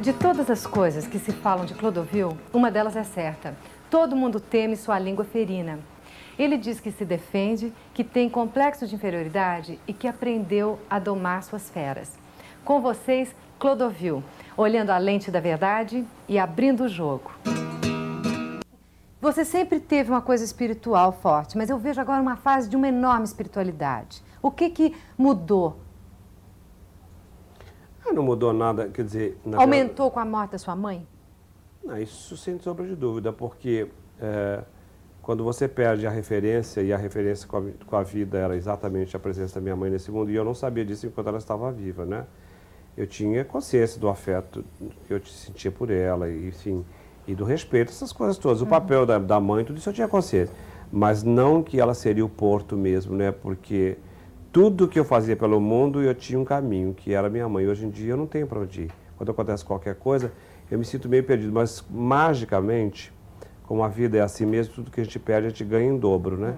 De todas as coisas que se falam de Clodovil, uma delas é certa. Todo mundo teme sua língua ferina. Ele diz que se defende, que tem complexo de inferioridade e que aprendeu a domar suas feras. Com vocês, Clodovil, olhando a lente da verdade e abrindo o jogo. Você sempre teve uma coisa espiritual forte, mas eu vejo agora uma fase de uma enorme espiritualidade. O que mudou? Não mudou nada, quer dizer... Aumentou com a morte da sua mãe? Não, isso sem sombra de dúvida, porque quando você perde a referência, e a referência com a vida era exatamente a presença da minha mãe nesse mundo, e eu não sabia disso enquanto ela estava viva, né? Eu tinha consciência do afeto que eu sentia por ela, e, enfim, e do respeito, essas coisas todas. O papel da mãe, tudo isso eu tinha consciência. Mas não que ela seria o porto mesmo, né? Porque tudo que eu fazia pelo mundo, eu tinha um caminho, que era minha mãe. Hoje em dia eu não tenho para onde ir. Quando acontece qualquer coisa, eu me sinto meio perdido. Mas, magicamente, como a vida é assim mesmo, tudo que a gente perde, a gente ganha em dobro, né?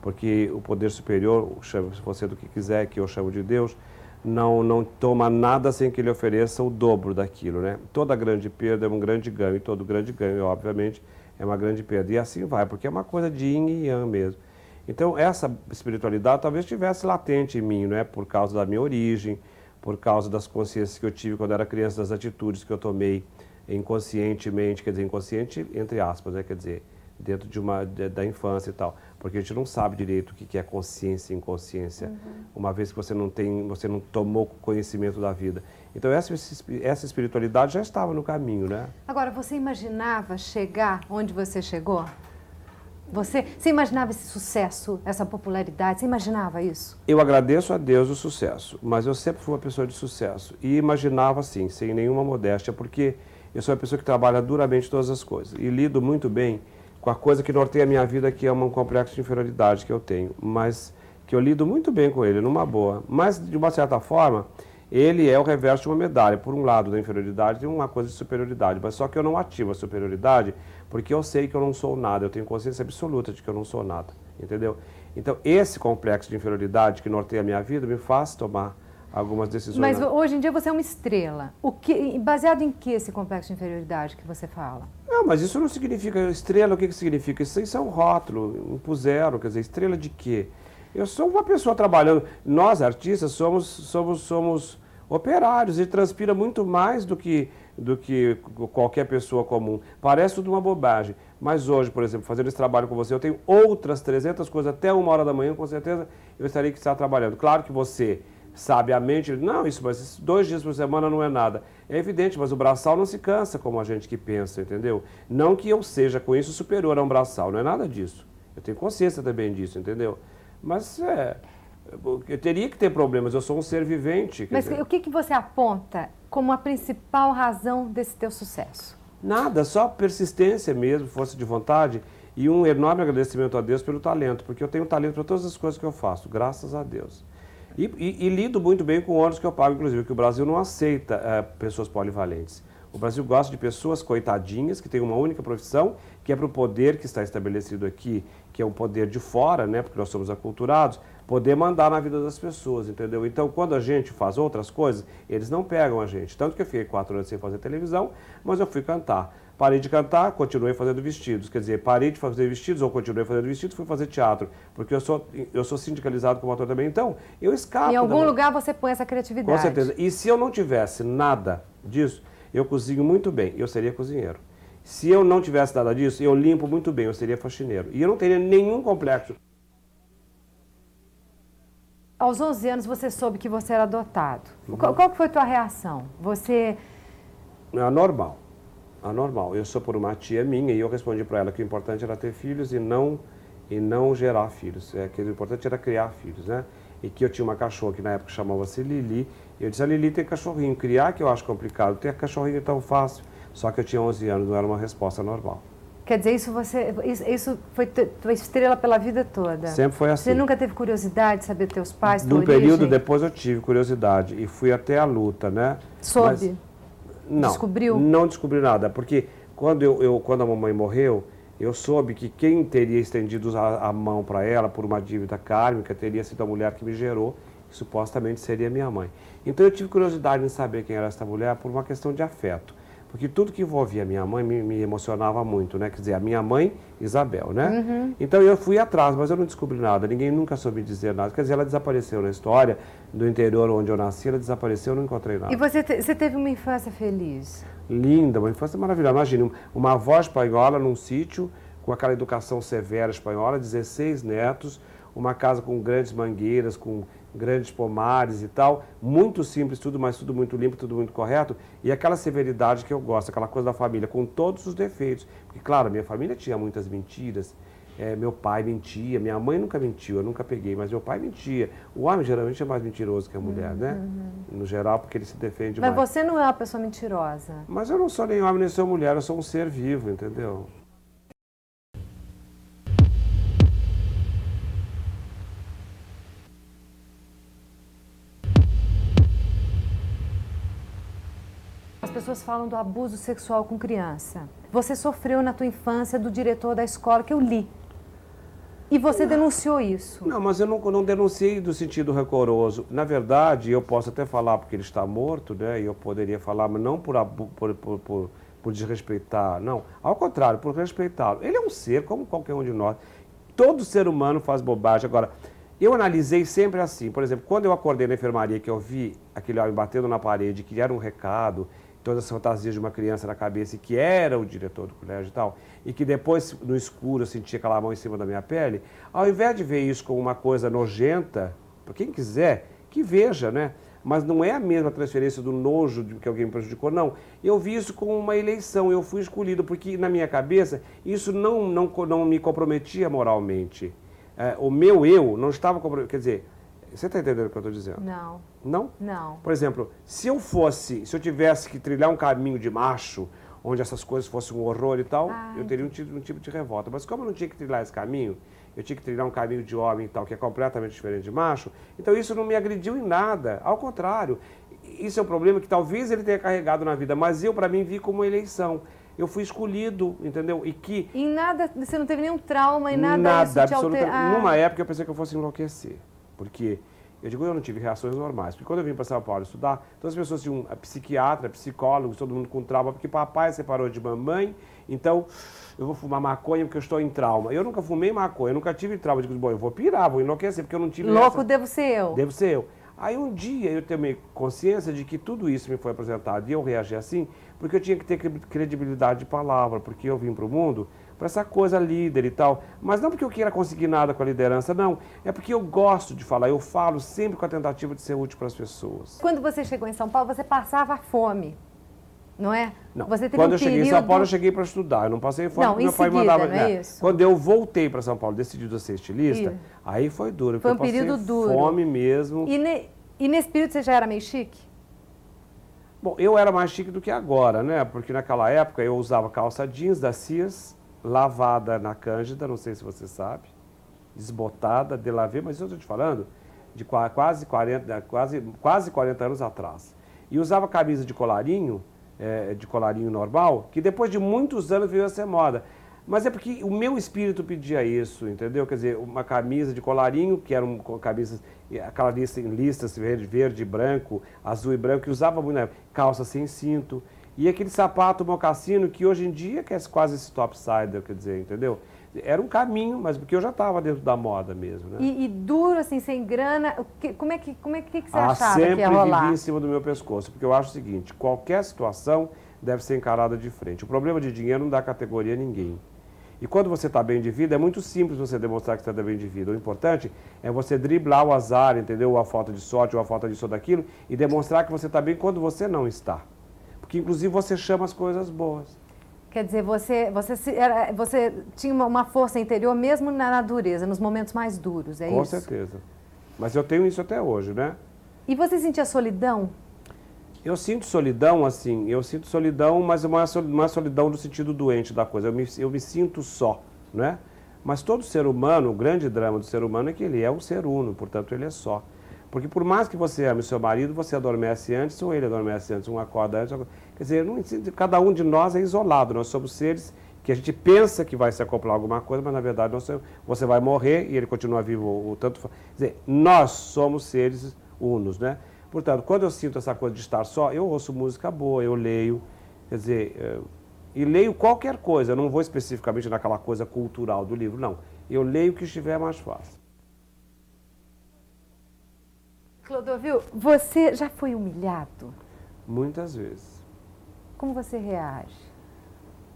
Porque o poder superior, chame você do que quiser, que eu chamo de Deus, não toma nada sem que ele ofereça o dobro daquilo, né? Toda grande perda é um grande ganho, e todo grande ganho, obviamente, é uma grande perda. E assim vai, porque é uma coisa de yin e yang mesmo. Então, essa espiritualidade talvez estivesse latente em mim, né? Por causa da minha origem, por causa das consciências que eu tive quando era criança, das atitudes que eu tomei inconscientemente, quer dizer, inconsciente entre aspas, né? Quer dizer, dentro da infância e tal. Porque a gente não sabe direito o que é consciência e inconsciência, uma vez que você não tomou conhecimento da vida. Então, essa espiritualidade já estava no caminho, né? Agora, você imaginava chegar onde você chegou? Você imaginava esse sucesso, essa popularidade? Você imaginava isso? Eu agradeço a Deus o sucesso, mas eu sempre fui uma pessoa de sucesso. E imaginava, assim, sem nenhuma modéstia, porque eu sou uma pessoa que trabalha duramente todas as coisas. E lido muito bem com a coisa que norteia a minha vida, que é um complexo de inferioridade que eu tenho. Mas que eu lido muito bem com ele, numa boa. Mas, de uma certa forma, ele é o reverso de uma medalha. Por um lado da inferioridade tem uma coisa de superioridade, mas só que eu não ativo a superioridade porque eu sei que eu não sou nada, eu tenho consciência absoluta de que eu não sou nada, entendeu? Então, esse complexo de inferioridade que norteia a minha vida me faz tomar algumas decisões. Mas hoje em dia você é uma estrela. Baseado em que esse complexo de inferioridade que você fala? Não, mas isso não significa estrela. O que significa? Isso é um rótulo, impuseram, quer dizer, estrela de quê? Eu sou uma pessoa trabalhando, nós artistas somos operários e transpira muito mais do que qualquer pessoa comum. Parece tudo uma bobagem, mas hoje, por exemplo, fazendo esse trabalho com você, eu tenho outras 300 coisas, até 1h da manhã, com certeza eu estarei que estar trabalhando. Claro que você, sabiamente, não, mas 2 dias por semana não é nada. É evidente, mas o braçal não se cansa como a gente que pensa, entendeu? Não que eu seja com isso superior a um braçal, não é nada disso. Eu tenho consciência também disso, entendeu? Mas eu teria que ter problemas, eu sou um ser vivente. Mas o que você aponta como a principal razão desse teu sucesso? Nada, só persistência mesmo, força de vontade e um enorme agradecimento a Deus pelo talento, porque eu tenho talento para todas as coisas que eu faço, graças a Deus. E lido muito bem com ônus que eu pago, inclusive, que o Brasil não aceita pessoas polivalentes. O Brasil gosta de pessoas coitadinhas, que têm uma única profissão, que é para o poder que está estabelecido aqui, que é um poder de fora, né, porque nós somos aculturados, poder mandar na vida das pessoas, entendeu? Então, quando a gente faz outras coisas, eles não pegam a gente. Tanto que eu fiquei 4 anos sem fazer televisão, mas eu fui cantar. Parei de cantar, continuei fazendo vestidos. Quer dizer, parei de fazer vestidos ou continuei fazendo vestidos, fui fazer teatro. Porque eu sou sindicalizado como ator também. Então, eu escapo. Em algum lugar você põe essa criatividade. Com certeza. E se eu não tivesse nada disso, eu cozinho muito bem, eu seria cozinheiro. Se eu não tivesse nada disso, eu limpo muito bem, eu seria faxineiro. E eu não teria nenhum complexo. Aos 11 anos você soube que você era adotado. Qual que foi a tua reação? Você... Anormal. Anormal. Eu sou por uma tia minha e eu respondi para ela que o importante era ter filhos e não gerar filhos. Que o importante era criar filhos, né? E que eu tinha uma cachorra que na época chamava-se Lili. E eu disse, a Lili tem cachorrinho. Criar que eu acho complicado, ter cachorrinho é tão fácil. Só que eu tinha 11 anos, não era uma resposta normal. Quer dizer, isso foi tua estrela pela vida toda? Sempre foi assim. Você nunca teve curiosidade de saber teus pais, tua Num origem? período depois eu tive curiosidade e fui até a luta, né? Soube? Não. Descobriu? Não descobri nada, porque quando a mamãe morreu, eu soube que quem teria estendido a mão para ela por uma dívida kármica teria sido a mulher que me gerou, que supostamente seria minha mãe. Então eu tive curiosidade em saber quem era essa mulher por uma questão de afeto. Porque tudo que envolvia a minha mãe me emocionava muito, né? Quer dizer, a minha mãe, Isabel, né? Então eu fui atrás, mas eu não descobri nada, ninguém nunca soube dizer nada. Quer dizer, ela desapareceu na história do interior onde eu nasci, ela desapareceu, eu não encontrei nada. E você teve uma infância feliz? Linda, uma infância maravilhosa. Imagina, uma avó espanhola num sítio, com aquela educação severa espanhola, 16 netos, uma casa com grandes mangueiras, com grandes pomares e tal, muito simples tudo, mas tudo muito limpo, tudo muito correto, e aquela severidade que eu gosto, aquela coisa da família, com todos os defeitos, porque claro, minha família tinha muitas mentiras, meu pai mentia, minha mãe nunca mentiu, eu nunca peguei, mas meu pai mentia. O homem geralmente é mais mentiroso que a mulher, né? No geral, porque ele se defende mais. Mas você não é uma pessoa mentirosa. Mas eu não sou nem homem nem sou mulher, eu sou um ser vivo, entendeu? As pessoas falam do abuso sexual com criança. Você sofreu na tua infância do diretor da escola, que eu li. E você denunciou isso. Não, mas eu não denunciei do sentido rancoroso. Na verdade, eu posso até falar porque ele está morto, né? E eu poderia falar, mas não por desrespeitar, não. Ao contrário, por respeitá-lo. Ele é um ser como qualquer um de nós. Todo ser humano faz bobagem. Agora, eu analisei sempre assim. Por exemplo, quando eu acordei na enfermaria, que eu vi aquele homem batendo na parede, que era um recado, todas as fantasias de uma criança na cabeça, e que era o diretor do colégio e tal, e que depois, no escuro, eu sentia aquela mão em cima da minha pele, ao invés de ver isso como uma coisa nojenta, para quem quiser, que veja, né? Mas não é a mesma transferência do nojo de que alguém me prejudicou, não. Eu vi isso como uma eleição, eu fui escolhido, porque na minha cabeça isso não me comprometia moralmente. O meu eu não estava comprometido, quer dizer, você está entendendo o que eu estou dizendo? Não. Não? Não. Por exemplo, se eu tivesse que trilhar um caminho de macho, onde essas coisas fossem um horror e tal, eu teria um tipo de revolta. Mas como eu não tinha que trilhar esse caminho, eu tinha que trilhar um caminho de homem e tal, que é completamente diferente de macho, então isso não me agrediu em nada. Ao contrário, isso é um problema que talvez ele tenha carregado na vida, mas eu, para mim, vi como uma eleição. Eu fui escolhido, entendeu? E que... Em nada, você não teve nenhum trauma, em nada, nada, isso te absolutamente. Numa época eu pensei que eu fosse enlouquecer, porque... eu não tive reações normais, porque quando eu vim para São Paulo estudar, todas as pessoas tinham psiquiatra, psicólogos, todo mundo com trauma, porque papai separou de mamãe, então eu vou fumar maconha porque eu estou em trauma. Eu nunca fumei maconha, eu nunca tive trauma, eu digo, bom, eu vou pirar, vou enlouquecer, porque eu não tive... Louco devo ser eu. Devo ser eu. Aí um dia eu tomei consciência de que tudo isso me foi apresentado e eu reagi assim, porque eu tinha que ter credibilidade de palavra, porque eu vim para o mundo para essa coisa líder e tal. Mas não porque eu queira conseguir nada com a liderança, não. É porque eu gosto de falar, eu falo sempre com a tentativa de ser útil para as pessoas. Quando você chegou em São Paulo, você passava fome, não é? Não, você teve quando um eu cheguei em São Paulo, eu cheguei para estudar, eu não passei fome, não, porque em meu pai seguida, mandava... não é isso? Quando eu voltei para São Paulo, decidido a ser estilista, Isso. aí foi duro. Foi um porque período eu passei duro. fome mesmo. E nesse período você já era meio chique? Bom, eu era mais chique do que agora, né? Porque naquela época eu usava calça jeans da Sears, lavada na Cândida, não sei se você sabe, desbotada, delavê, mas eu estou te falando de quase 40 anos atrás. E usava camisa de colarinho normal, que depois de muitos anos veio a ser moda. Mas é porque o meu espírito pedia isso, entendeu? Quer dizer, uma camisa de colarinho, que eram camisas, aquela lista em listas verde, branco, azul e branco, que usava muito, né? Calça sem cinto. E aquele sapato mocassino que hoje em dia que é quase esse topsider, quer dizer, entendeu? Era um caminho, mas porque eu já estava dentro da moda mesmo, né? E duro, assim, sem grana, como é que você achava que ia sempre rolar? vivi em cima do meu pescoço, porque eu acho o seguinte, qualquer situação deve ser encarada de frente. O problema de dinheiro não dá categoria a ninguém. E quando você está bem de vida, é muito simples você demonstrar que você está bem de vida. O importante é você driblar o azar, entendeu? Ou a falta de sorte, ou a falta disso ou daquilo, e demonstrar que você está bem quando você não está. Porque, inclusive, você chama as coisas boas. Quer dizer, você tinha uma força interior mesmo na dureza, nos momentos mais duros, é isso? Com certeza. Mas eu tenho isso até hoje, né? E você sentia solidão? Eu sinto solidão, assim, mas não é solidão no sentido doente da coisa. Eu me sinto só, né? Mas todo ser humano, o grande drama do ser humano é que ele é um ser uno, portanto ele é só. Porque por mais que você ame seu marido, você adormece antes ou ele adormece antes, um acorda antes. Quer dizer, cada um de nós é isolado, nós somos seres que a gente pensa que vai se acoplar a alguma coisa, mas na verdade você vai morrer e ele continua vivo o tanto. Quer dizer, nós somos seres unos, né? Portanto, quando eu sinto essa coisa de estar só, eu ouço música boa, eu leio. Quer dizer, e leio qualquer coisa, eu não vou especificamente naquela coisa cultural do livro, não. Eu leio o que estiver mais fácil. Clodovil, você já foi humilhado? Muitas vezes. Como você reage?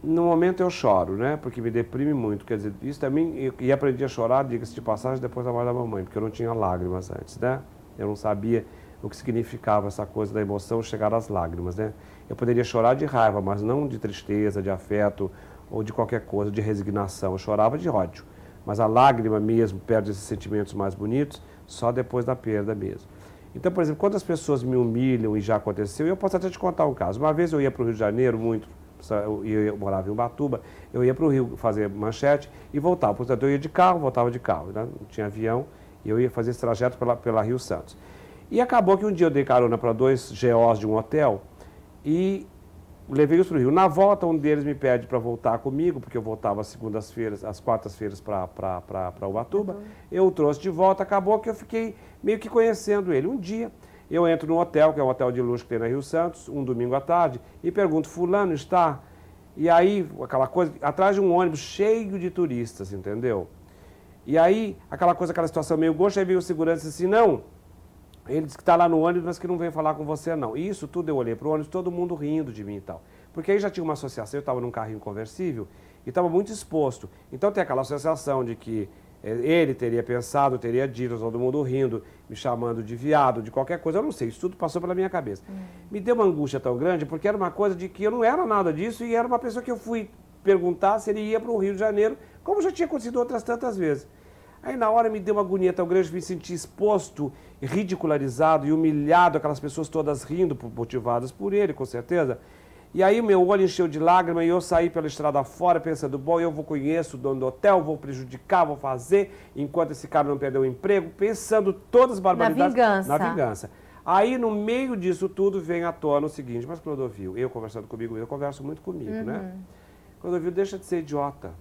No momento eu choro, né? Porque me deprime muito. Quer dizer, isso também. E aprendi a chorar, diga-se de passagem, depois da morte da mamãe, porque eu não tinha lágrimas antes, né? Eu não sabia o que significava essa coisa da emoção chegar às lágrimas, né? Eu poderia chorar de raiva, mas não de tristeza, de afeto ou de qualquer coisa, de resignação. Eu chorava de ódio. Mas a lágrima mesmo, perto desses sentimentos mais bonitos, só depois da perda mesmo. Então, por exemplo, quando as pessoas me humilham, e já aconteceu, eu posso até te contar um caso. Uma vez eu ia para o Rio de Janeiro, eu morava em Ubatuba, eu ia para o Rio fazer manchete e voltava. Portanto, eu ia de carro, voltava de carro, né? Não tinha avião, e eu ia fazer esse trajeto pela Rio Santos. E acabou que um dia eu dei carona para 2 GOs de um hotel e levei-os para o Rio. Na volta, um deles me pede para voltar comigo, porque eu voltava às segundas-feiras, às quartas-feiras para Ubatuba. Eu o trouxe de volta, acabou que eu fiquei meio que conhecendo ele. Um dia, eu entro no hotel, que é um hotel de luxo que tem na Rio Santos, um domingo à tarde, e pergunto, fulano está? E aí, aquela coisa, atrás de um ônibus cheio de turistas, entendeu? E aí, aquela situação meio gosto, aí veio o segurança e disse assim, não, ele disse que está lá no ônibus, mas que não vem falar com você, não. E isso tudo eu olhei para o ônibus, todo mundo rindo de mim e tal. Porque aí já tinha uma associação, eu estava num carrinho conversível e estava muito exposto. Então tem aquela associação de que ele teria pensado, teria dito, todo mundo rindo, me chamando de viado, de qualquer coisa, eu não sei, isso tudo passou pela minha cabeça. Me deu uma angústia tão grande, porque era uma coisa de que eu não era nada disso e era uma pessoa que eu fui perguntar se ele ia para o Rio de Janeiro, como já tinha acontecido outras tantas vezes. Aí na hora me deu uma agonia tão grande, me senti exposto, ridicularizado e humilhado, aquelas pessoas todas rindo, motivadas por ele, com certeza. E aí meu olho encheu de lágrimas e eu saí pela estrada fora pensando, bom, eu conheço o dono do hotel, vou prejudicar, vou fazer, enquanto esse cara não perdeu o emprego, pensando todas as barbaridades. Na vingança. Aí no meio disso tudo vem à tona o seguinte, mas Clodovil, eu conversando comigo, eu converso muito comigo, né? Clodovil, deixa de ser idiota.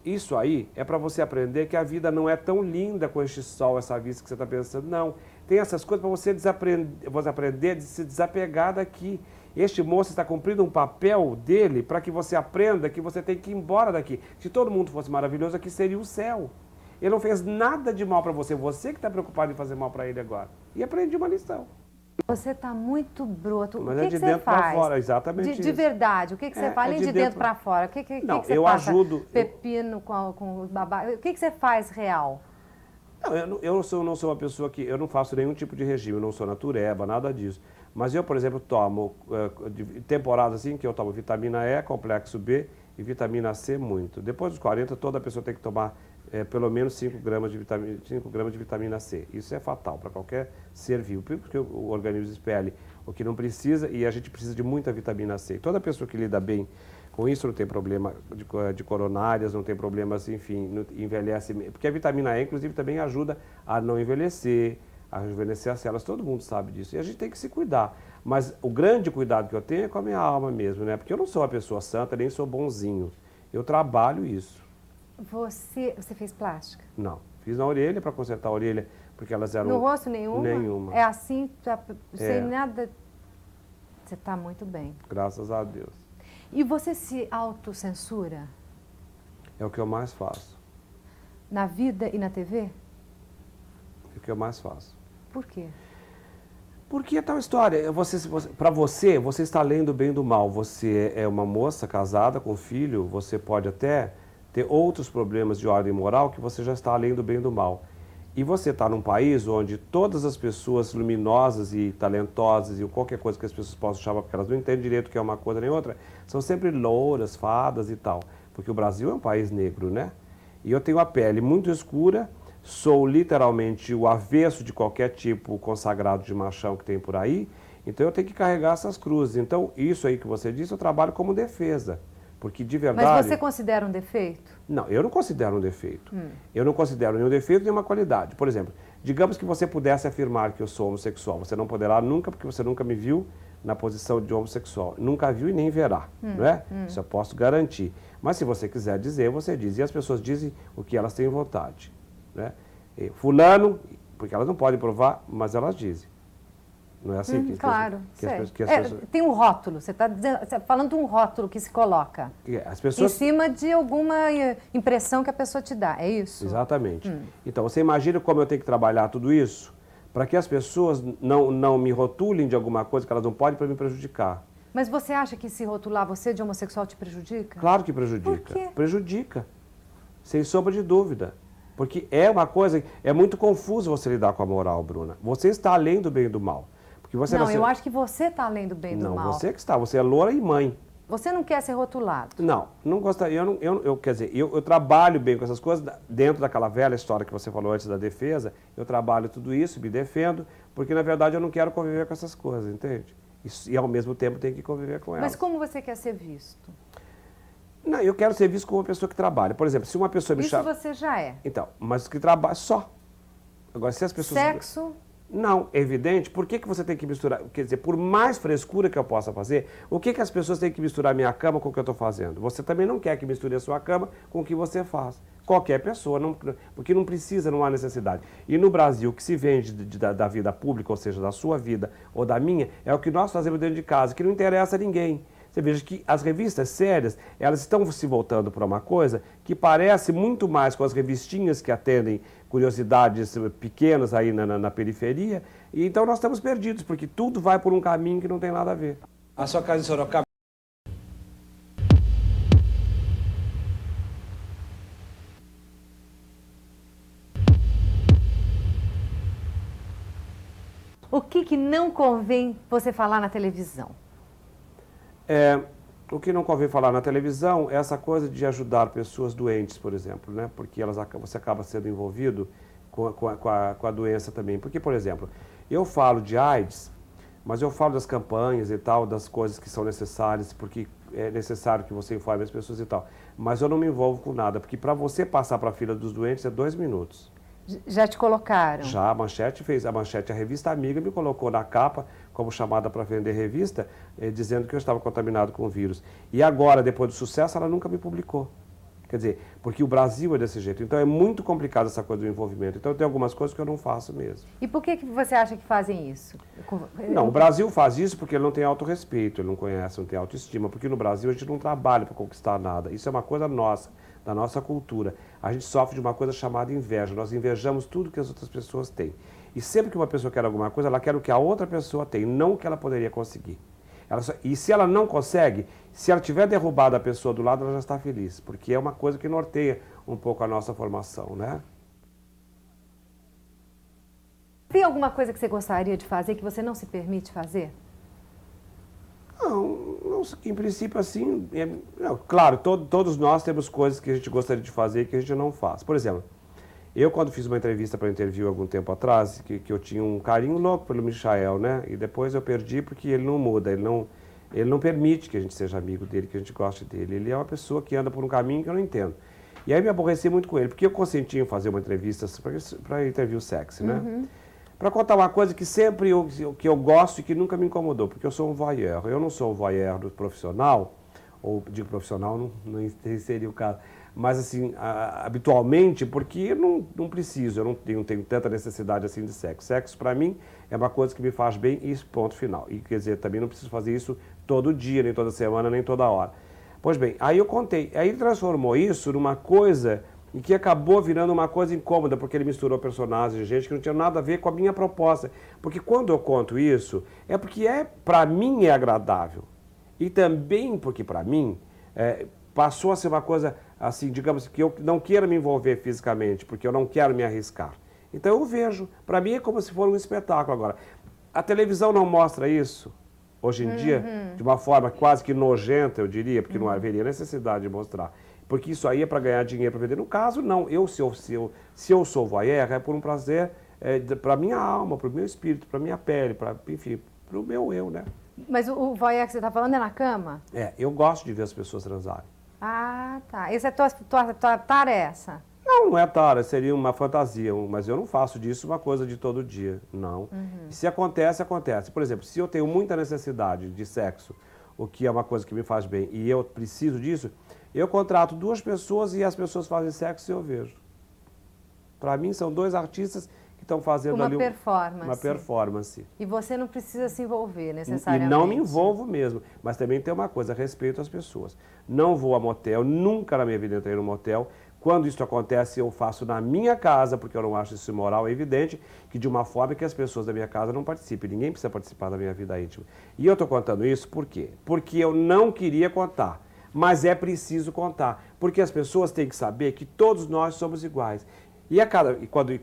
Isso aí é para você aprender que a vida não é tão linda com este sol, essa vista que você está pensando. Não, tem essas coisas para você aprender a se desapegar daqui. Este moço está cumprindo um papel dele para que você aprenda que você tem que ir embora daqui. Se todo mundo fosse maravilhoso, aqui seria o céu. Ele não fez nada de mal para você que está preocupado em fazer mal para ele agora. E aprendi uma lição. Você está muito bruto. Mas o que é de você dentro para faz? fora, exatamente isso. De verdade, o que você faz? Além de dentro para fora, o que não, você eu passa? Ajudo. Pepino com o babá. O que você faz real? Não, eu não sou uma pessoa que... Eu não faço nenhum tipo de regime, eu não sou natureba, nada disso. Mas eu, por exemplo, tomo temporadas assim que eu tomo vitamina E, complexo B e vitamina C muito. Depois dos 40, toda pessoa tem que tomar pelo menos 5 gramas de vitamina C. Isso é fatal para qualquer ser vivo, porque o organismo expele o que não precisa e a gente precisa de muita vitamina C. Toda pessoa que lida bem com isso não tem problema de coronárias, não tem problemas, enfim, não envelhece. Porque a vitamina E, inclusive, também ajuda a não envelhecer, a rejuvenescer as células, todo mundo sabe disso. E a gente tem que se cuidar. Mas o grande cuidado que eu tenho é com a minha alma mesmo, né? Porque eu não sou uma pessoa santa, nem sou bonzinho. Eu trabalho isso. Você fez plástica? Não. Fiz na orelha para consertar a orelha, porque elas eram... No rosto nenhuma? Nenhuma. É assim, sem nada... Você está muito bem. Graças a Deus. E você se autocensura? É o que eu mais faço. Na vida e na TV? É o que eu mais faço. Por quê? Porque é tal história. Para você está lendo bem do mal. Você é uma moça casada com filho, você pode até ter outros problemas de ordem moral que você já está além do bem e do mal. E você está num país onde todas as pessoas luminosas e talentosas e qualquer coisa que as pessoas possam chamar, porque elas não entendem direito o que é uma coisa nem outra, são sempre louras, fadas e tal. Porque o Brasil é um país negro, né? E eu tenho a pele muito escura, sou literalmente o avesso de qualquer tipo consagrado de machão que tem por aí, então eu tenho que carregar essas cruzes. Então, isso aí que você disse, eu trabalho como defesa. Porque de verdade... Mas você considera um defeito? Não, eu não considero um defeito. Eu não considero nenhum defeito nem uma qualidade. Por exemplo, digamos que você pudesse afirmar que eu sou homossexual. Você não poderá nunca, porque você nunca me viu na posição de homossexual. Nunca viu e nem verá, não é? Isso eu posso garantir. Mas se você quiser dizer, você diz. E as pessoas dizem o que elas têm vontade, né? E fulano, porque elas não podem provar, mas elas dizem. Não é assim? Claro, as pessoas... tem um rótulo, você está falando de um rótulo que se coloca As pessoas... em cima de alguma impressão que a pessoa te dá, é isso? Exatamente. Então, você imagina como eu tenho que trabalhar tudo isso para que as pessoas não me rotulem de alguma coisa que elas não podem para me prejudicar. Mas você acha que se rotular você de homossexual te prejudica? Claro que prejudica. Por quê? Prejudica, sem sombra de dúvida. Porque é uma coisa, é muito confuso você lidar com a moral, Bruna. Você está além do bem e do mal. Porque você não, eu acho que você está além do bem e do mal. Não, você que está, você é loura e mãe. Você não quer ser rotulado? Não gostaria, quer dizer, eu trabalho bem com essas coisas, dentro daquela velha história que você falou antes da defesa, eu trabalho tudo isso, me defendo, porque na verdade eu não quero conviver com essas coisas, entende? E ao mesmo tempo tenho que conviver com elas. Mas como você quer ser visto? Não, eu quero ser visto como uma pessoa que trabalha. Por exemplo, se uma pessoa me chama... Isso você já é. Então, mas que trabalha só. Agora, se as pessoas... Sexo... Não, é evidente. Por que você tem que misturar? Quer dizer, por mais frescura que eu possa fazer, o que as pessoas têm que misturar a minha cama com o que eu estou fazendo? Você também não quer que misture a sua cama com o que você faz. Qualquer pessoa, porque não precisa, não há necessidade. E no Brasil, o que se vende da vida pública, ou seja, da sua vida ou da minha, é o que nós fazemos dentro de casa, que não interessa a ninguém. Você veja que as revistas sérias, elas estão se voltando para uma coisa que parece muito mais com as revistinhas que atendem curiosidades pequenas aí na periferia. E então nós estamos perdidos, porque tudo vai por um caminho que não tem nada a ver. A sua casa em Sorocaba... O que não convém você falar na televisão? O que não convém falar na televisão é essa coisa de ajudar pessoas doentes, por exemplo, né? Porque você acaba sendo envolvido com a doença também. Porque, por exemplo, eu falo de AIDS, mas eu falo das campanhas e tal, das coisas que são necessárias, porque é necessário que você informe as pessoas e tal. Mas eu não me envolvo com nada, porque para você passar para a fila dos doentes é 2 minutos. Já te colocaram? Já, a Manchete, a revista Amiga, me colocou na capa como chamada para vender revista, dizendo que eu estava contaminado com o vírus. E agora, depois do sucesso, ela nunca me publicou. Quer dizer, porque o Brasil é desse jeito. Então é muito complicado essa coisa do envolvimento. Então tem algumas coisas que eu não faço mesmo. E por que você acha que fazem isso? Não, o Brasil faz isso porque ele não tem autorrespeito, ele não conhece, não tem autoestima. Porque no Brasil a gente não trabalha para conquistar nada. Isso é uma coisa nossa, da nossa cultura. A gente sofre de uma coisa chamada inveja. Nós invejamos tudo que as outras pessoas têm. E sempre que uma pessoa quer alguma coisa, ela quer o que a outra pessoa tem, não o que ela poderia conseguir. E se ela não consegue, se ela tiver derrubado a pessoa do lado, ela já está feliz. Porque é uma coisa que norteia um pouco a nossa formação, né? Tem alguma coisa que você gostaria de fazer que você não se permite fazer? Não, em princípio assim, claro, todos nós temos coisas que a gente gostaria de fazer e que a gente não faz. Por exemplo, eu quando fiz uma entrevista para Interview algum tempo atrás, que eu tinha um carinho louco pelo Michael, né? E depois eu perdi porque ele não muda, ele não permite que a gente seja amigo dele, que a gente goste dele. Ele é uma pessoa que anda por um caminho que eu não entendo. E aí me aborreci muito com ele, porque eu consenti em fazer uma entrevista para Interview Sexy, né? Uhum. Para contar uma coisa que sempre que eu gosto e que nunca me incomodou, porque eu sou um voyeur. Eu não sou um voyeur do profissional, ou de profissional não seria o caso, mas assim, habitualmente, porque eu não preciso, eu não tenho tanta necessidade assim de sexo. Sexo para mim é uma coisa que me faz bem e ponto final. E quer dizer, também não preciso fazer isso todo dia, nem toda semana, nem toda hora. Pois bem, aí eu contei, aí ele transformou isso numa coisa e que acabou virando uma coisa incômoda, porque ele misturou personagens de gente que não tinha nada a ver com a minha proposta. Porque quando eu conto isso, é porque para mim é agradável. E também porque para mim passou a ser uma coisa assim, digamos, que eu não quero me envolver fisicamente, porque eu não quero me arriscar. Então eu vejo, para mim é como se fosse um espetáculo agora. A televisão não mostra isso, hoje em dia, de uma forma quase que nojenta, eu diria, porque não haveria necessidade de mostrar. Porque isso aí é para ganhar dinheiro, para vender. No caso, não. Se eu sou voyeur, é por um prazer para a minha alma, para o meu espírito, para a minha pele, enfim, para o meu eu, né? Mas o voyeur que você está falando é na cama? Eu gosto de ver as pessoas transarem. Ah, tá. Essa é tua tarefa? Não é tara, seria uma fantasia, mas eu não faço disso uma coisa de todo dia, não. Se acontece, acontece. Por exemplo, se eu tenho muita necessidade de sexo, o que é uma coisa que me faz bem, e eu preciso disso, eu contrato 2 pessoas e as pessoas fazem sexo e eu vejo. Para mim, são 2 artistas que estão fazendo uma ali performance. Uma performance. E você não precisa se envolver E necessariamente. não me envolvo mesmo. Mas também tem uma coisa, respeito às pessoas. Não vou a motel, nunca na minha vida entrei no motel. Quando isso acontece, eu faço na minha casa, porque eu não acho isso imoral. É evidente que de uma forma que as pessoas da minha casa não participem. Ninguém precisa participar da minha vida íntima. E eu estou contando isso por quê? Porque eu não queria contar. Mas é preciso contar. Porque as pessoas têm que saber que todos nós somos iguais. E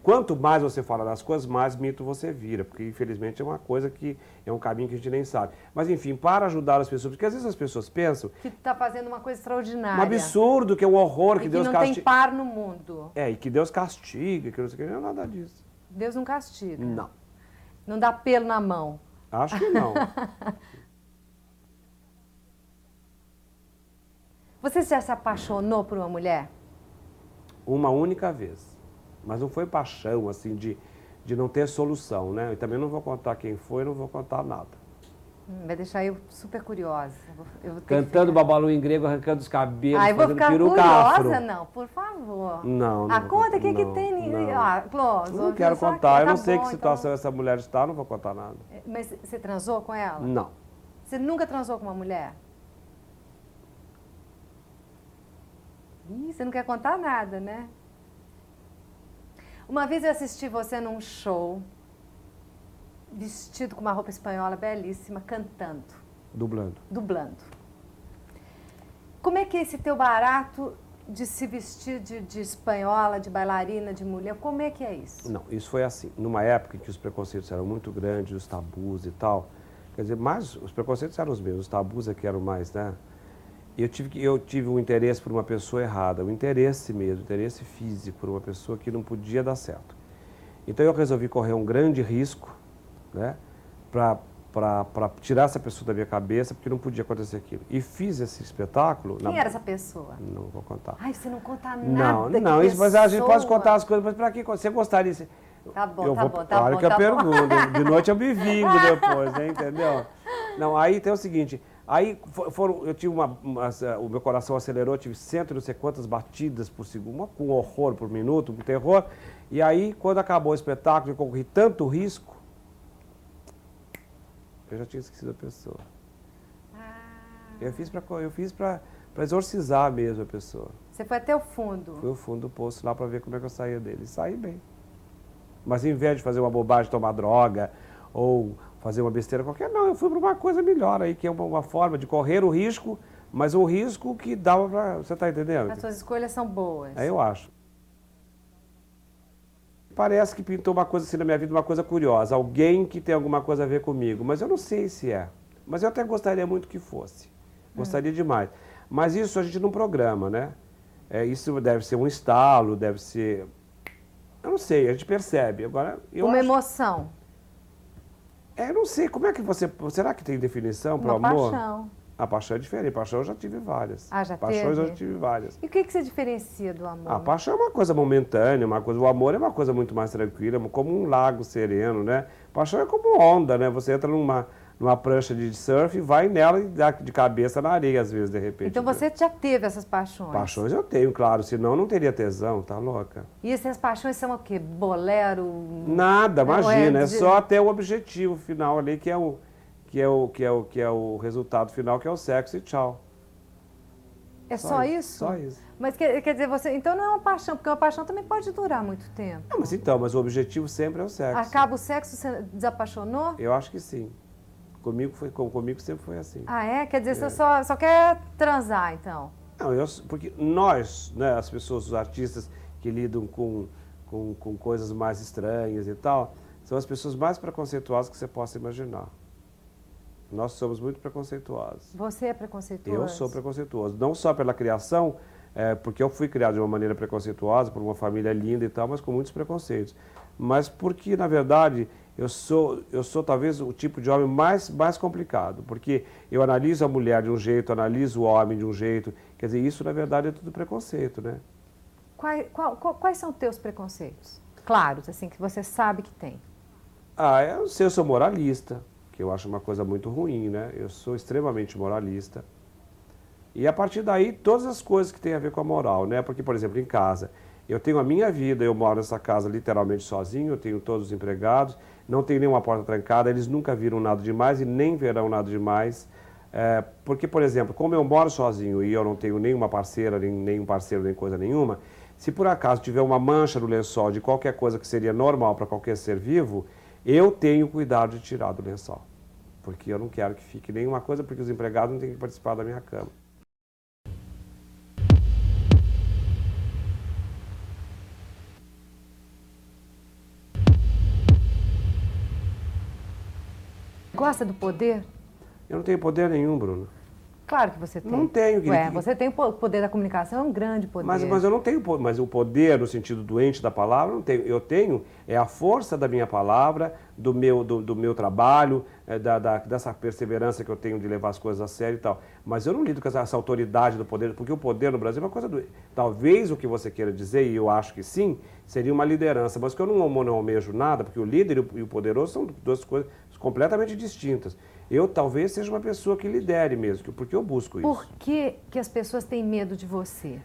quanto mais você fala das coisas, mais mito você vira, porque infelizmente é uma coisa que é um caminho que a gente nem sabe. Mas enfim, para ajudar as pessoas, porque às vezes as pessoas pensam que está fazendo uma coisa extraordinária. Um absurdo, que é um horror, que Deus castiga. Que não tem par no mundo. E que Deus castiga, que não sei o que, não é nada disso. Deus não castiga. Não. Não dá pelo na mão. Acho que não. Você já se apaixonou por uma mulher? Uma única vez. Mas não foi paixão, assim, de não ter solução, né? Eu também não vou contar quem foi, não vou contar nada. Vai deixar eu super curiosa. Eu vou Cantando Babalu em grego, arrancando os cabelos, eu vou fazendo ficar peruca curiosa, afro. não, por favor. Não, A vou conta, o que não, tem? não. Close, Não quero contar, eu não sei que situação essa mulher está, não vou contar nada. Mas você transou com ela? Não. Você nunca transou com uma mulher? Ih, você não quer contar nada, né? Uma vez eu assisti você num show, vestido com uma roupa espanhola belíssima, cantando. Dublando. Como é que é esse teu barato de se vestir de espanhola, de bailarina, de mulher? Como é que é isso? Não, isso foi assim. Numa época em que os preconceitos eram muito grandes, os tabus e tal, quer dizer, mas os preconceitos eram os mesmos, os tabus é que eram mais, né? Eu tive um interesse por uma pessoa errada, um interesse mesmo, interesse físico por uma pessoa que não podia dar certo. Então eu resolvi correr um grande risco, né, para tirar essa pessoa da minha cabeça, porque não podia acontecer aquilo. E fiz esse espetáculo... Quem era essa pessoa? Não vou contar. Ai, você não conta nada. Não, isso, mas a gente pode contar as coisas, mas para que você gostaria... Tá bom, Olha que eu pergunto, de noite eu me vingo depois, né, entendeu? Não, aí tem o seguinte... Aí eu tive o meu coração acelerou, tive 100 e não sei quantas batidas por segundo, com horror por minuto, com terror. E aí, quando acabou o espetáculo, eu corri tanto risco, eu já tinha esquecido a pessoa. Eu fiz para exorcizar mesmo a pessoa. Você foi até o fundo? Fui ao fundo do poço lá para ver como é que eu saía dele. E saí bem. Mas em vez de fazer uma bobagem, tomar droga, ou fazer uma besteira qualquer, não, eu fui para uma coisa melhor aí, que é uma forma de correr o risco, mas o risco que dava para... Você está entendendo? As suas escolhas são boas. Eu acho. Parece que pintou uma coisa assim na minha vida, uma coisa curiosa, alguém que tem alguma coisa a ver comigo, mas eu não sei se é. Mas eu até gostaria muito que fosse. Gostaria demais. Mas isso a gente não programa, né? Isso deve ser um estalo, deve ser... Eu não sei, a gente percebe. Agora, uma emoção. Eu não sei, como é que você... Será que tem definição para o amor? Uma paixão. A paixão é diferente, paixão eu já tive várias. Já Paixões teve? eu já tive várias. E o que você diferencia do amor? A paixão é uma coisa momentânea, o amor é uma coisa muito mais tranquila, como um lago sereno, né? Paixão é como onda, né? Você entra numa prancha de surf, vai nela e dá de cabeça na areia, às vezes, de repente. Então você já teve essas paixões? Paixões eu tenho, claro, senão não teria tesão, tá louca? E essas paixões são o quê? Bolero? Nada, imagina, é só até o objetivo final ali, que é o resultado final, que é o sexo e tchau. É só isso? Só isso. Mas quer dizer, então não é uma paixão, porque uma paixão também pode durar muito tempo. Não, mas o objetivo sempre é o sexo. Acaba o sexo, você desapaixonou? Eu acho que sim. Comigo sempre foi assim. Quer dizer, você só quer transar, então? Não, porque nós, né, as pessoas, os artistas que lidam com coisas mais estranhas e tal, são as pessoas mais preconceituosas que você possa imaginar. Nós somos muito preconceituosos. Você é preconceituoso? Eu sou preconceituoso. Não só pela criação, porque eu fui criado de uma maneira preconceituosa, por uma família linda e tal, mas com muitos preconceitos. Mas porque, na verdade, eu sou talvez o tipo de homem mais complicado. Porque eu analiso a mulher de um jeito, analiso o homem de um jeito. Quer dizer, isso, na verdade, é tudo preconceito, né? Quais são os teus preconceitos? Claros, assim, que você sabe que tem. Eu sou moralista, que eu acho uma coisa muito ruim, né? Eu sou extremamente moralista. E a partir daí, todas as coisas que têm a ver com a moral, né? Porque, por exemplo, em casa, Eu tenho a minha vida, eu moro nessa casa literalmente sozinho, eu tenho todos os empregados, não tenho nenhuma porta trancada, eles nunca viram nada demais e nem verão nada demais. Porque, por exemplo, como eu moro sozinho e eu não tenho nenhuma parceira, nenhum parceiro, nem coisa nenhuma, se por acaso tiver uma mancha no lençol de qualquer coisa que seria normal para qualquer ser vivo, eu tenho cuidado de tirar do lençol. Porque eu não quero que fique nenhuma coisa, porque os empregados não têm que participar da minha cama. Gosta do poder? Eu não tenho poder nenhum, Bruno. Claro que você tem. Não tenho. Você tem o poder da comunicação, é um grande poder. Mas eu não tenho poder. Mas o poder, no sentido doente da palavra, não tenho. Eu tenho a força da minha palavra, do meu trabalho, dessa perseverança que eu tenho de levar as coisas a sério e tal. Mas eu não lido com essa autoridade do poder, porque o poder no Brasil é uma coisa doente. Talvez o que você queira dizer, e eu acho que sim, seria uma liderança. Mas que eu não almejo nada, porque o líder e o poderoso são duas coisas completamente distintas. Eu talvez seja uma pessoa que lidere mesmo, porque eu busco isso. Por que as pessoas têm medo de você?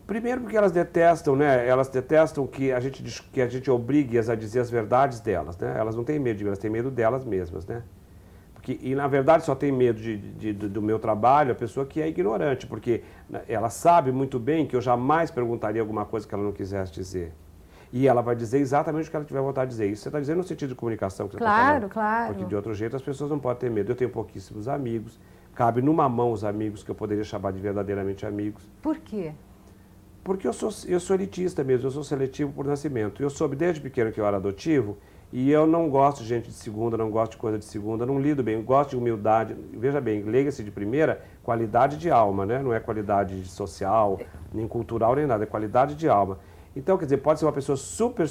Primeiro porque elas detestam, né? Elas detestam que a gente obrigue-as a dizer as verdades delas, né? Elas não têm medo de mim, elas têm medo delas mesmas, né? E na verdade só tem medo do meu trabalho a pessoa que é ignorante, porque ela sabe muito bem que eu jamais perguntaria alguma coisa que ela não quisesse dizer. E ela vai dizer exatamente o que ela tiver vontade de dizer. Isso você está dizendo no sentido de comunicação que você está falando. Claro. Porque de outro jeito as pessoas não podem ter medo. Eu tenho pouquíssimos amigos. Cabe numa mão os amigos que eu poderia chamar de verdadeiramente amigos. Por quê? Porque eu sou elitista mesmo, eu sou seletivo por nascimento. Eu soube desde pequeno que eu era adotivo e eu não gosto de gente de segunda, não gosto de coisa de segunda, não lido bem, eu gosto de humildade. Veja bem, leia-se de primeira, qualidade de alma, né? Não é qualidade social, nem cultural, nem nada, é qualidade de alma. Então, quer dizer, pode ser uma pessoa super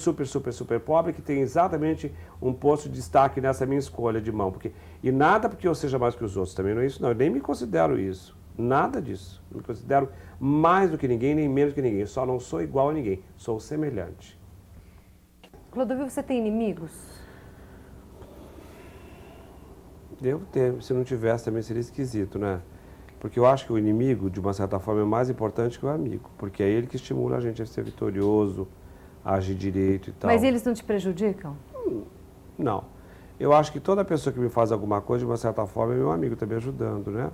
pobre que tem exatamente um posto de destaque nessa minha escolha de mão. E nada porque eu seja mais que os outros, também não é isso não, eu nem me considero isso, nada disso. Eu me considero mais do que ninguém, nem menos do que ninguém, eu só não sou igual a ninguém, sou semelhante. Clodovil, você tem inimigos? Devo ter, se não tivesse também seria esquisito, né? Porque eu acho que o inimigo, de uma certa forma, é mais importante que o amigo. Porque é ele que estimula a gente a ser vitorioso, a agir direito e tal. Mas eles não te prejudicam? Não. Eu acho que toda pessoa que me faz alguma coisa, de uma certa forma, é meu amigo, está me ajudando, né?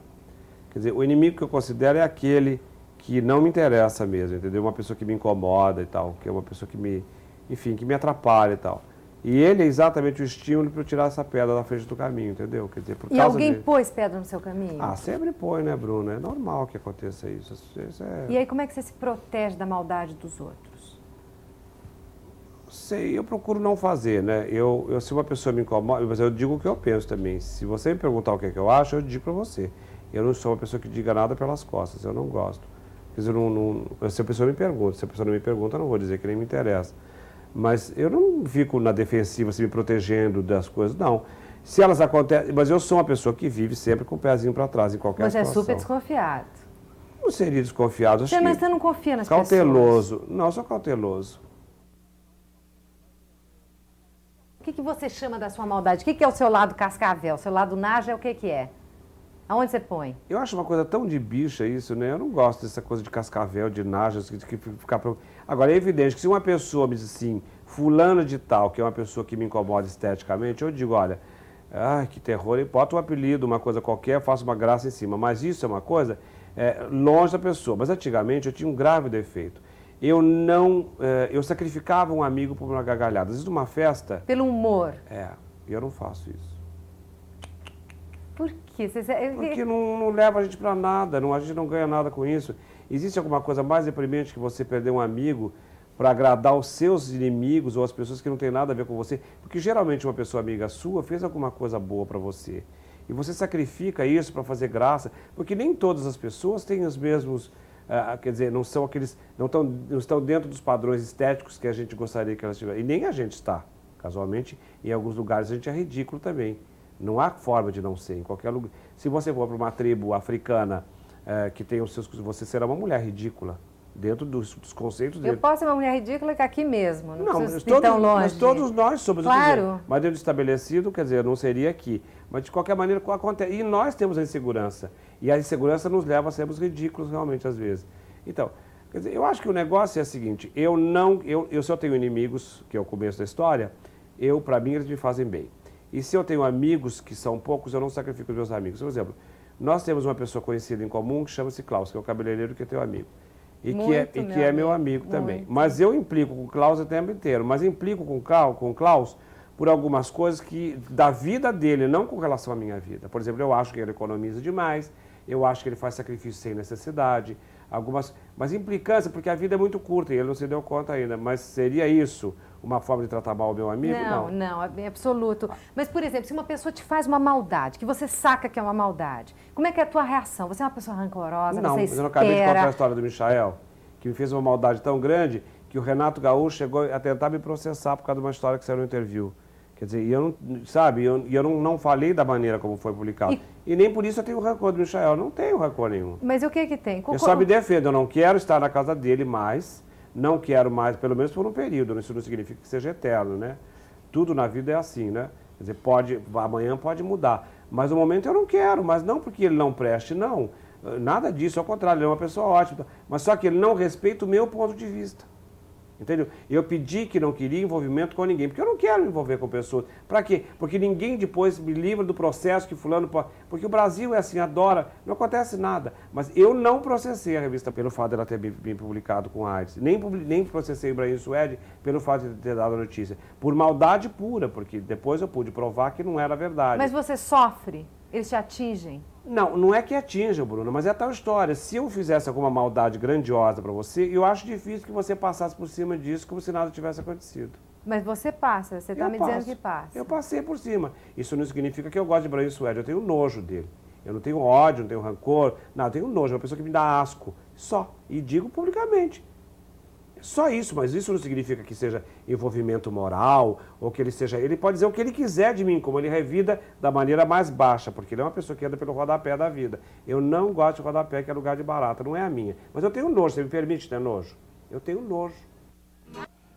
Quer dizer, o inimigo que eu considero é aquele que não me interessa mesmo, entendeu? Uma pessoa que me incomoda e tal, que é uma pessoa que que me atrapalha e tal. E ele é exatamente o estímulo para eu tirar essa pedra da frente do caminho, entendeu? Quer dizer, por causa alguém dele. pôs pedra no seu caminho? Ah, sempre põe, né, Bruno? É normal que aconteça isso. E aí, como é que você se protege da maldade dos outros? Sei, eu procuro não fazer, né? Se uma pessoa me incomoda, mas eu digo o que eu penso também. Se você me perguntar o que é que eu acho, eu digo para você. Eu não sou uma pessoa que diga nada pelas costas, eu não gosto. Quer dizer, se a pessoa me pergunta, se a pessoa não me pergunta, eu não vou dizer que nem me interessa. Mas eu não fico na defensiva, assim, me protegendo das coisas, não. Se elas acontecem, mas eu sou uma pessoa que vive sempre com o pezinho para trás em qualquer situação. Você é super desconfiado. Não seria desconfiado. Mas você não confia nas pessoas? Cauteloso. Não, eu sou cauteloso. O que você chama da sua maldade? O que é o seu lado cascavel? O seu lado naja, o que é? Aonde você põe? Eu acho uma coisa tão de bicha isso, né? Eu não gosto dessa coisa de cascavel, de naja, de ficar... Agora, é evidente que se uma pessoa me diz assim, fulano de tal, que é uma pessoa que me incomoda esteticamente, eu digo, olha, ai, que terror, bota um apelido, uma coisa qualquer, faço uma graça em cima. Mas isso é uma coisa longe da pessoa. Mas antigamente eu tinha um grave defeito. Eu sacrificava um amigo por uma gargalhada. Às vezes numa festa... Pelo humor? Eu não faço isso. Por quê? Porque não leva a gente para nada, a gente não ganha nada com isso. Existe alguma coisa mais deprimente que você perder um amigo para agradar os seus inimigos ou as pessoas que não têm nada a ver com você? Porque geralmente uma pessoa amiga sua fez alguma coisa boa para você. E você sacrifica isso para fazer graça, porque nem todas as pessoas têm os mesmos... quer dizer, não estão dentro dos padrões estéticos que a gente gostaria que elas tivessem. E nem a gente está. Casualmente, em alguns lugares a gente é ridículo também. Não há forma de não ser, em qualquer lugar. Se você for para uma tribo africana que tem os seus... Você será uma mulher ridícula, dentro dos conceitos dele. Eu posso ser uma mulher ridícula que aqui mesmo, não preciso ir todos, tão longe. Mas todos nós somos. Claro. Mas dentro do estabelecido, quer dizer, não seria aqui. Mas de qualquer maneira, acontece. E nós temos a insegurança. E a insegurança nos leva a sermos ridículos realmente, às vezes. Então, Quer dizer, eu acho que o negócio é o seguinte, se eu tenho inimigos, que é o começo da história, para mim, eles me fazem bem. E se eu tenho amigos que são poucos, eu não sacrifico os meus amigos. Por exemplo, nós temos uma pessoa conhecida em comum que chama-se Klaus, que é o cabeleireiro que é teu amigo. E que é meu amigo também. Mas eu implico com o Klaus o tempo inteiro. Mas implico com o Klaus por algumas coisas da vida dele, não com relação à minha vida. Por exemplo, eu acho que ele economiza demais, eu acho que ele faz sacrifício sem necessidade, mas implicância, porque a vida é muito curta e ele não se deu conta ainda. Mas seria isso uma forma de tratar mal o meu amigo? Não, é absoluto. Mas, por exemplo, se uma pessoa te faz uma maldade, que você saca que é uma maldade, como é que é a tua reação? Você é uma pessoa rancorosa, não, você espera? Eu não acabei de contar a história do Michael, que me fez uma maldade tão grande que o Renato Gaúcho chegou a tentar me processar por causa de uma história que saiu no interview. Quer dizer, eu não falei da maneira como foi publicado. E nem por isso eu tenho rancor do Michael, não tenho rancor nenhum. Mas o que tem? Eu só me defendo, eu não quero estar na casa dele mais, não quero mais, pelo menos por um período, isso não significa que seja eterno, né? Tudo na vida é assim, né? Quer dizer, amanhã pode mudar, mas no momento eu não quero, mas não porque ele não preste, não. Nada disso, ao contrário, ele é uma pessoa ótima, mas só que ele não respeita o meu ponto de vista. Entendeu? Eu pedi que não queria envolvimento com ninguém, porque eu não quero me envolver com pessoas. Para quê? Porque ninguém depois me livra do processo que fulano pode... Porque o Brasil é assim, adora, não acontece nada. Mas eu não processei a revista pelo fato dela ter me publicado com AIDS. Nem processei o Ibrahim Suede pelo fato de ter dado a notícia. Por maldade pura, porque depois eu pude provar que não era verdade. Mas você sofre? Eles te atingem? Não é que atinja, Bruno, mas é tal história. Se eu fizesse alguma maldade grandiosa para você, eu acho difícil que você passasse por cima disso como se nada tivesse acontecido. Mas você passa, você está me dizendo que passa. Eu passei por cima. Isso não significa que eu gosto de Ibrahim Suede, eu tenho nojo dele. Eu não tenho ódio, não tenho rancor, não, eu tenho nojo, é uma pessoa que me dá asco. Só. E digo publicamente. Só isso, mas isso não significa que seja envolvimento moral, ou que ele seja... Ele pode dizer o que ele quiser de mim, como ele revida da maneira mais baixa, porque ele é uma pessoa que anda pelo rodapé da vida. Eu não gosto de rodapé, que é lugar de barata, não é a minha. Mas eu tenho nojo, você me permite ter nojo? Eu tenho nojo.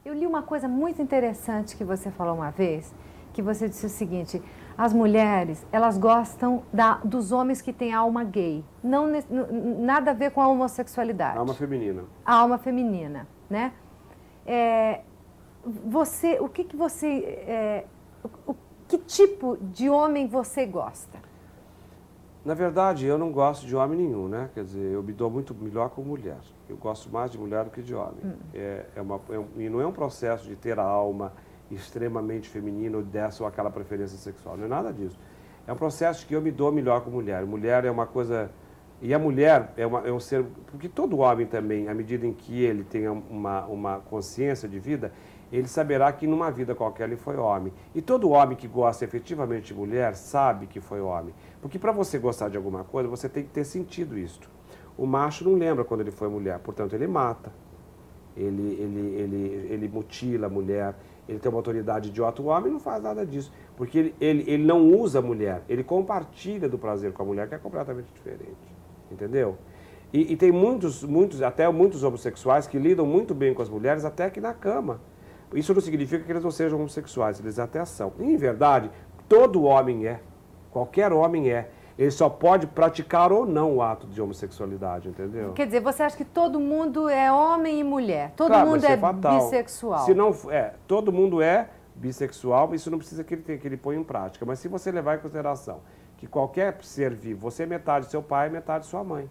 Eu li uma coisa muito interessante que você falou uma vez, que você disse o seguinte: as mulheres, elas gostam dos homens que têm alma gay, nada a ver com a homossexualidade. Alma feminina. A alma feminina, né? Que tipo de homem você gosta? Na verdade, eu não gosto de homem nenhum, né? Quer dizer, eu me dou muito melhor com mulher. Eu gosto mais de mulher do que de homem. E não é um processo de ter a alma extremamente feminina ou dessa ou aquela preferência sexual. Não é nada disso. É um processo que eu me dou melhor com mulher. Mulher é uma coisa... E a mulher é um ser... Porque todo homem também, à medida em que ele tenha uma consciência de vida, ele saberá que numa vida qualquer ele foi homem. E todo homem que gosta efetivamente de mulher sabe que foi homem. Porque para você gostar de alguma coisa, você tem que ter sentido isto. O macho não lembra quando ele foi mulher, portanto ele mata. Ele mutila a mulher, ele tem uma autoridade idiota. O homem não faz nada disso, porque ele não usa a mulher, ele compartilha do prazer com a mulher, que é completamente diferente. Entendeu? E tem muitos homossexuais que lidam muito bem com as mulheres, até que na cama. Isso não significa que eles não sejam homossexuais, eles até são. E, em verdade, todo homem é, qualquer homem é. Ele só pode praticar ou não o ato de homossexualidade, entendeu? Quer dizer, você acha que todo mundo é homem e mulher? Todo mundo é bissexual? Se não, todo mundo é bissexual, isso não precisa que ele ponha em prática. Mas se você levar em consideração que qualquer ser vivo, você é metade seu pai e metade sua mãe.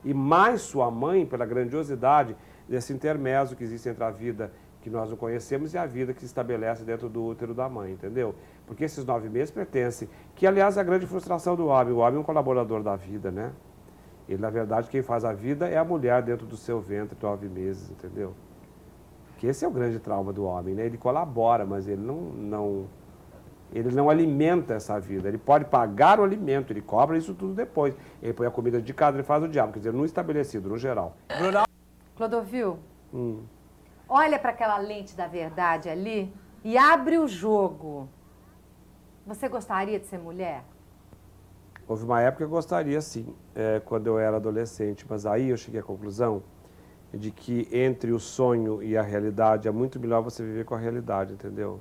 E mais sua mãe, pela grandiosidade desse intermezzo que existe entre a vida que nós não conhecemos e a vida que se estabelece dentro do útero da mãe, entendeu? Porque esses 9 meses pertencem, que aliás é a grande frustração do homem. O homem é um colaborador da vida, né? Ele, na verdade, quem faz a vida é a mulher dentro do seu ventre, 9 meses, entendeu? Que esse é o grande trauma do homem, né? Ele colabora, mas ele não alimenta essa vida. Ele pode pagar o alimento, ele cobra isso tudo depois. Ele põe a comida de casa, ele faz o diabo, quer dizer, no estabelecido, no geral. Clodovil, olha para aquela lente da verdade ali e abre o jogo. Você gostaria de ser mulher? Houve uma época que eu gostaria, sim, quando eu era adolescente, mas aí eu cheguei à conclusão de que entre o sonho e a realidade é muito melhor você viver com a realidade, entendeu?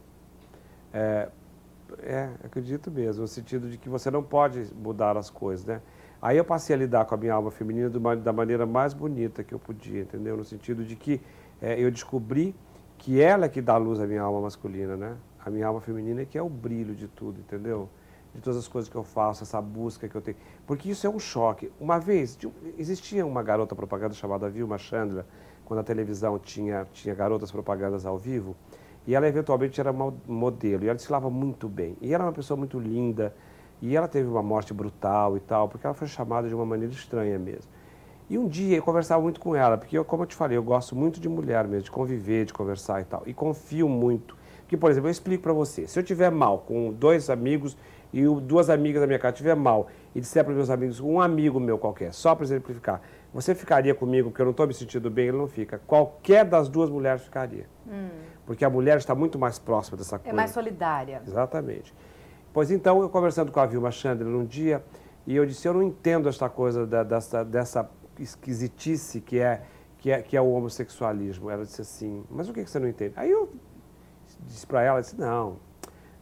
Acredito mesmo, no sentido de que você não pode mudar as coisas, né? Aí eu passei a lidar com a minha alma feminina da maneira mais bonita que eu podia, entendeu? No sentido de que eu descobri que ela é que dá luz à minha alma masculina, né? A minha alma feminina é que é o brilho de tudo, entendeu? De todas as coisas que eu faço, essa busca que eu tenho. Porque isso é um choque. Uma vez, existia uma garota propaganda chamada Vilma Chandler, quando a televisão tinha garotas propagandas ao vivo, e ela eventualmente era modelo, e ela desfilava muito bem. E ela era uma pessoa muito linda, e ela teve uma morte brutal e tal, porque ela foi chamada de uma maneira estranha mesmo. E um dia eu conversava muito com ela, porque, como eu te falei, eu gosto muito de mulher mesmo, de conviver, de conversar e tal. E confio muito. Porque, por exemplo, eu explico para você, se eu tiver mal com 2 amigos e 2 amigas da minha casa tiver mal e disser para os meus amigos, um amigo meu qualquer, só para exemplificar, você ficaria comigo porque eu não estou me sentindo bem? Ele não fica. Qualquer das 2 mulheres ficaria. Porque a mulher está muito mais próxima dessa coisa. É mais solidária. Exatamente. Pois então, eu conversando com a Vilma Chandler um dia, e eu disse, eu não entendo esta coisa dessa esquisitice que é o homossexualismo. Ela disse assim, mas o que você não entende? Aí eu disse para ela, disse, não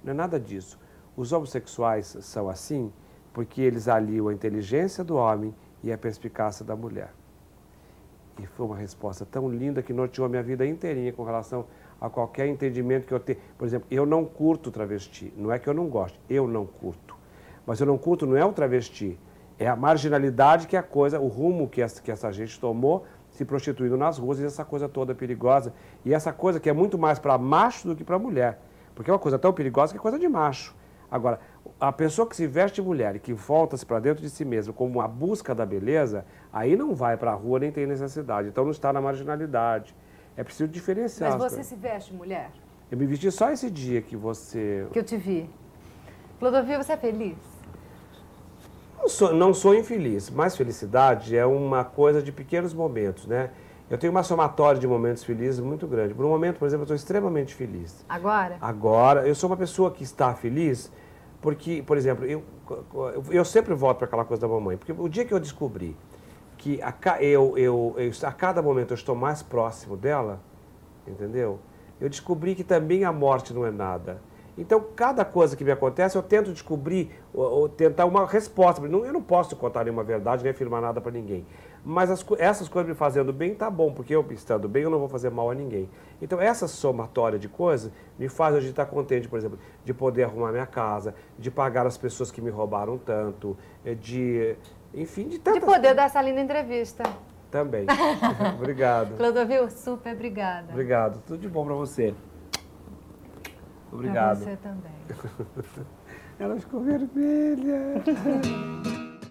é nada disso. Os homossexuais são assim porque eles aliam a inteligência do homem e a perspicácia da mulher. E foi uma resposta tão linda que norteou a minha vida inteirinha com relação a qualquer entendimento que eu tenho. Por exemplo, eu não curto travesti. Não é que eu não gosto, eu não curto. Mas eu não curto não é o travesti, é a marginalidade que é a coisa, o rumo que essa gente tomou, se prostituindo nas ruas, e essa coisa toda perigosa. E essa coisa que é muito mais para macho do que para mulher. Porque é uma coisa tão perigosa que é coisa de macho. Agora, a pessoa que se veste mulher e que volta-se para dentro de si mesma como uma busca da beleza, aí não vai para a rua nem tem necessidade. Então não está na marginalidade. É preciso diferenciar. Mas você se veste mulher? Eu me vesti só esse dia que você... Que eu te vi. Clodovil, você é feliz? Não sou infeliz, mas felicidade é uma coisa de pequenos momentos, né? Eu tenho uma somatória de momentos felizes muito grande. Por um momento, por exemplo, eu estou extremamente feliz. Agora? Agora, eu sou uma pessoa que está feliz porque, por exemplo, eu sempre volto para aquela coisa da mamãe. Porque o dia que eu descobri que a cada momento eu estou mais próximo dela, entendeu? Eu descobri que também a morte não é nada. Então, cada coisa que me acontece, eu tento descobrir, ou tentar uma resposta. Eu não posso contar nenhuma verdade, nem afirmar nada para ninguém. Mas essas coisas me fazendo bem, tá bom, porque eu estando bem, eu não vou fazer mal a ninguém. Então, essa somatória de coisas me faz hoje estar contente, por exemplo, de poder arrumar minha casa, de pagar as pessoas que me roubaram tanto, enfim, de tantas... De poder dar essa linda entrevista. Também. Obrigado. Clodovil, super obrigada. Obrigado. Tudo de bom para você. Obrigado. Para você também. Ela ficou vermelha.